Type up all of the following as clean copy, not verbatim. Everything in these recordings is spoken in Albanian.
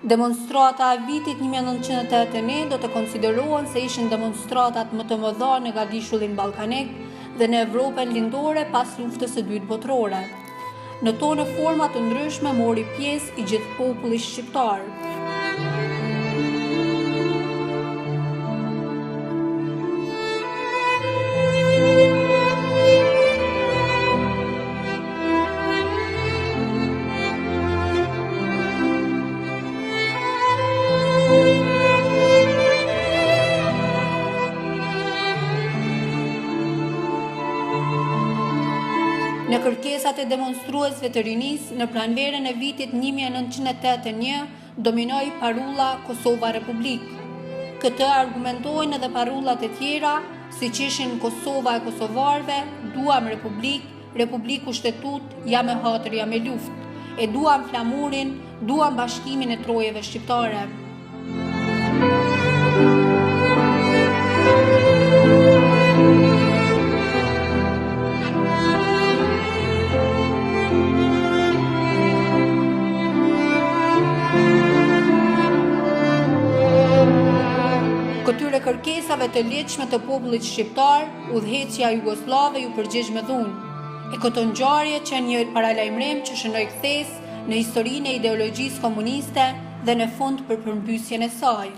Demonstrata e vitit 1981 do të konsiderohen se ishin demonstratat më të mëdha në Gadishullin Ballkanik dhe në Evropën lindore pas luftës së dytë botërore. Në to në forma të ndryshme mori pjesë i gjithë populli shqiptar. Në kërkesat e demonstruesve të rinisë, në pranverën e vitit 1981, dominoi parulla Kosova Republik. Këtë argumentojnë edhe parullat e tjera, siç ishin Kosova e kosovarëve, duam republik, republiku shtetut, jam e hatër, jam e luftë, e duam flamurin, duam bashkimin e trojeve shqiptare. Këtyre kërkesave të lehtëshme të popullit shqiptar, udhëheqja jugoslave ju përgjigj me dhunë. E këto ngjarje që një paralajmërim që shënoi kthesë në historinë e ideologjisë komuniste dhe në fund për përmbysjen e saj.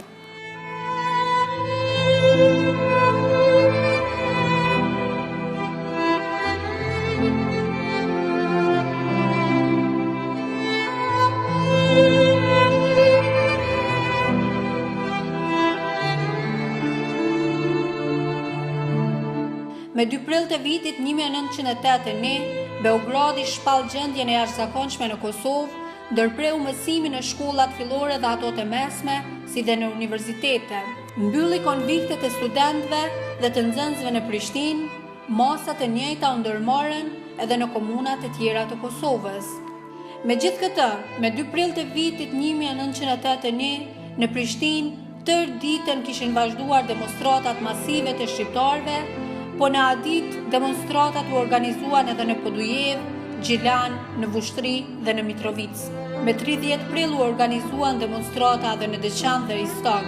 Me 2 prill të vitit 1981, Beogradi shpall gjendjen e jashtëzakonshme në Kosovë, ndërpreu mësimin në shkollat fillore dhe ato të mesme, si dhe në universitete. Mbylli konviktet e studentëve dhe të nxënësve në Prishtinë, masat e njëjta u ndërmarrën edhe në komunat e tjera të Kosovës. Megjithatë, me 2 prill të vitit 1981, në Prishtinë, tërë ditën kishin vazhduar demonstratat masive të shqiptarëve, po në atë ditë demonstratat u organizuan edhe në Podujev, Gjilan, në Vushtri dhe në Mitrovic. Me 30 prill u organizuan demonstrata edhe në Deçan dhe Istog.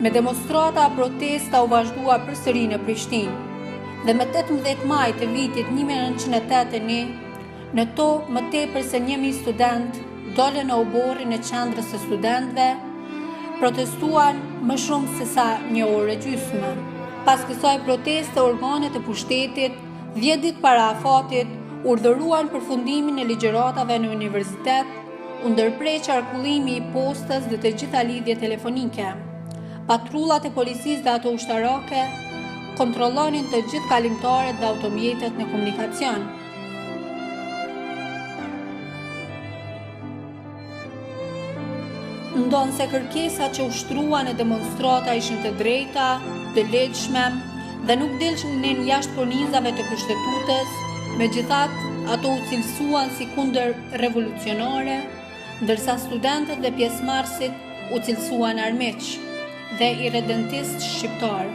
Me demonstrata protesta u vazhdua përsëri në Prishtinë. Dhe me 18 maj të vitit 1981, në to më tepër se 1000 student dolën në oborrin e qendrës së studentëve, protestuan më shumë se sa 1 orë e gjysmë. Pas kësaj proteste, organet e pushtetit, 10 ditë para afatit, urdhëruan përfundimin e ligjëratave në universitet, u ndërprej qarkullimi i postës dhe të gjitha lidhje telefonike. Patrullat e policisë dhe ato ushtarake kontrollonin të gjithë kalimtarët dhe automjetet në komunikacion. Ndonë se kërkesa që ushtruan e demonstrata ishin të drejta, të lehtëshme dhe nuk dilnin jashtë kornizave të kushtetutës, megjithatë ato u cilësuan si kundër revolucionare, ndërsa studentët dhe pjesëmarrësit u cilësuan armiq dhe irredentistë shqiptar.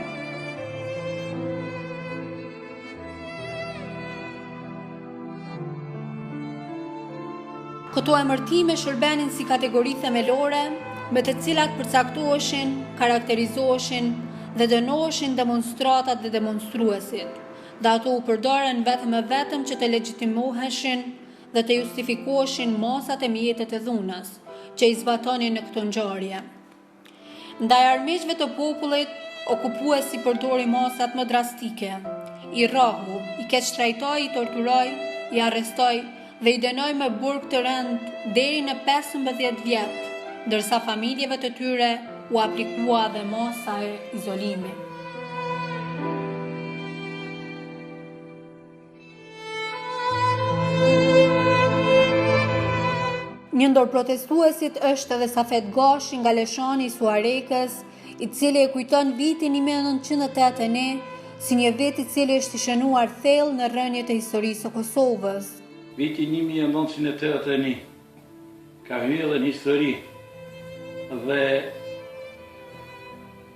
Këto emërtime shërbenin si kategori themelore, me të cilat përcaktoheshin, karakterizoheshin dhe dënoheshin demonstratat dhe demonstruesit, dhe ato u përdoren vetëm e vetëm që të legjitimoheshin dhe të justifikoheshin masat e mjetet e dhunës, që i zbatonin në këto ngjarje. Ndaj armiqve të popullit, okupuesi përdori masat më drastike, i rrahu, i keqtrajtoi, i torturoi, i arrestoi dhe i dënoi me burg të rënd deri në 15 vjet, ndërsa familjeve të tyre u aplikua dhe masa e izolimi. Një ndër protestuesit është edhe Safet Gashi nga Leshani i Suarekës, i cili e kujton vitin 1981 si një vit i cili është i shënuar thellë në rrënjët e historisë së Kosovës. Viti 1981 ka hyrë edhe në histori dhe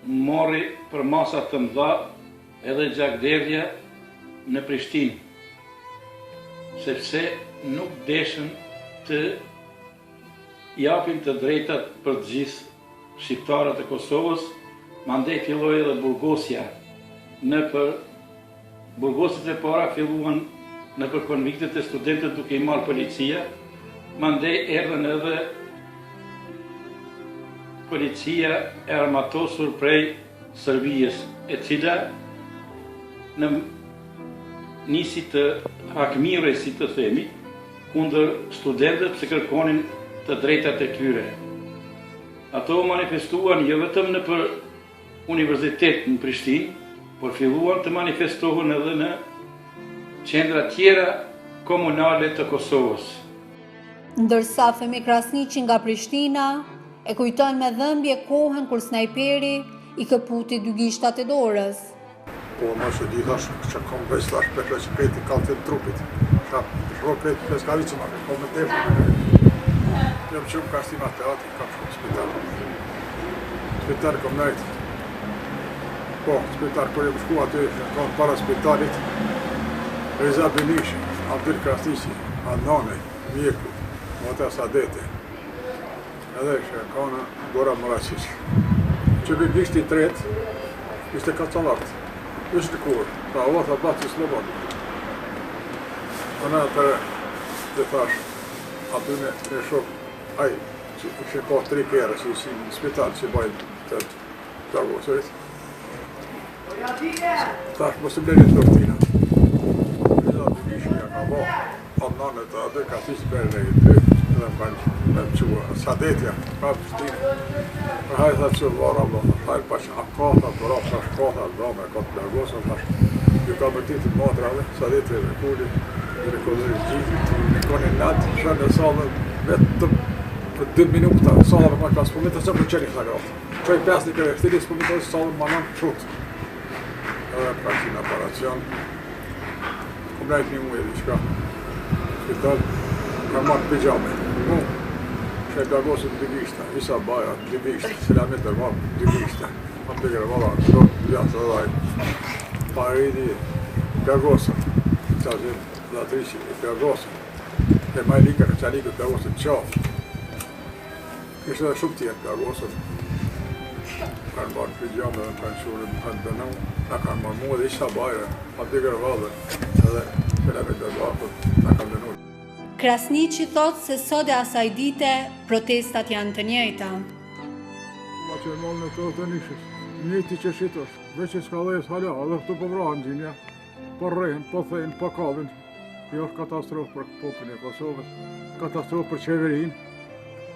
mori për masa të mëdha edhe gjakderdhja në Prishtinë, sepse nuk deshën të japim të drejtat për të gjithë shqiptarët e Kosovës, mandej filloi edhe burgosja. Burgosit e para filluan në për konviktet e studentët duke i marrë policia, mandej erdhen edhe policia e armatosur prej Serbijës, e cila nisi të hakmire, si të themi, kundër studentët që kërkonin të drejtat e tyre. Ato manifestuan jo vetëm në për universitet në Prishtinë, por filluan të manifestohen edhe në qendra tjera komunale të Kosovës. Ndërsa Femi Krasniqi nga Prishtina e kujton me dhëmbje kohën kur snajperi i këputi dy gishtat e dorës. Po, mos e di thash që kom veç thash për veçpeti kaltë të trupit. Shro për Peskavicë ma kom me tepër. Jam qëmë ka shtima teatri, kam shumë spital. Spital kom najtë. Po, spital kër e shku aty, kam para spitalit. Reza Benishi, Abdul Krasniqi, Adnane, Mjeku, Mota Sadete. Edhe që kana Gora Muraqic. Që për gishti tret, ishte kacalartë. Ishte kur, pra Allah të bati Slovan. Ana të thash, aty me shok, aj, që ishe ka 3 kere, që si në spital që bajnë të Dragosorit. Thash, mos të blenit doktina. Reza Benishia ka bo, Adnane të atë, ka tishtë bërë në i edhe më kanë me më qua, Sadetja, ka Prishtinë. Për hajë tha që vara më, hajë pash akata, për apë thash kata, me ka të Dragosën, thash, ju ka bërtit të matrave, Sadetja dhe Kulli, dhe rekodëri gjithë, në koni natë, shërë në salën, vetëm për 2 minuta, salën me klasë, po me të që për qeni këta gratë. Qoj 5 një kërë, stilis po me të salën më nëmë qutë. Edhe pra që në operacion, kom rejtë një mujë diqka, spital, ka marrë pijame. Që e Dragosën 2 gishta, Isa Baja 2 gishta, Selamit e marrë 2 gishta, ma të gërë vala, do janë të dhaj. Paridi Dragosën, që a zhimë latrici e Dragosën, e majlika në qanikët Dragosën qafë. Kështë edhe shumë tjetë Dragosën. Kanë marrë pijame dhe kanë shurë, kanë dënu, na kanë marrë mua dhe Isa Baja, ma të gërë vala, edhe Selamit e marrë, na kanë dënu. Krasniqi thot se sot e asaj dite protestat janë të njëjta. Ma që e mollë në të të nishës, njëti që shitosh, veç e s'ka dhejës hala, edhe këtu po vranë gjinja, po rrejnë, po thejnë, po kavin. Jo është katastrofë për popin e Kosovës, katastrofë për qeverin,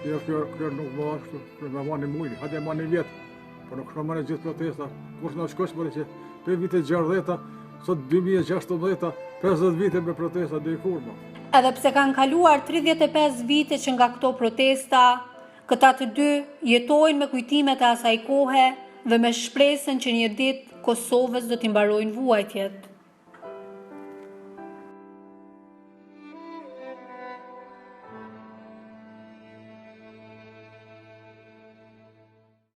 jo kjo nuk më ashtu, me mani mujni, hajde mani vjetë, po nuk shka mani gjithë protesta, kush në shkosh mëre që 5 vite 60, sot 2016, 50 vite me protesta dhe i kurma. Edhe pse kanë kaluar 35 vite që nga këto protesta, këta të dy jetojnë me kujtimet e asaj kohe dhe me shpresën që një ditë Kosovës do t'i mbarojnë vuajtjet.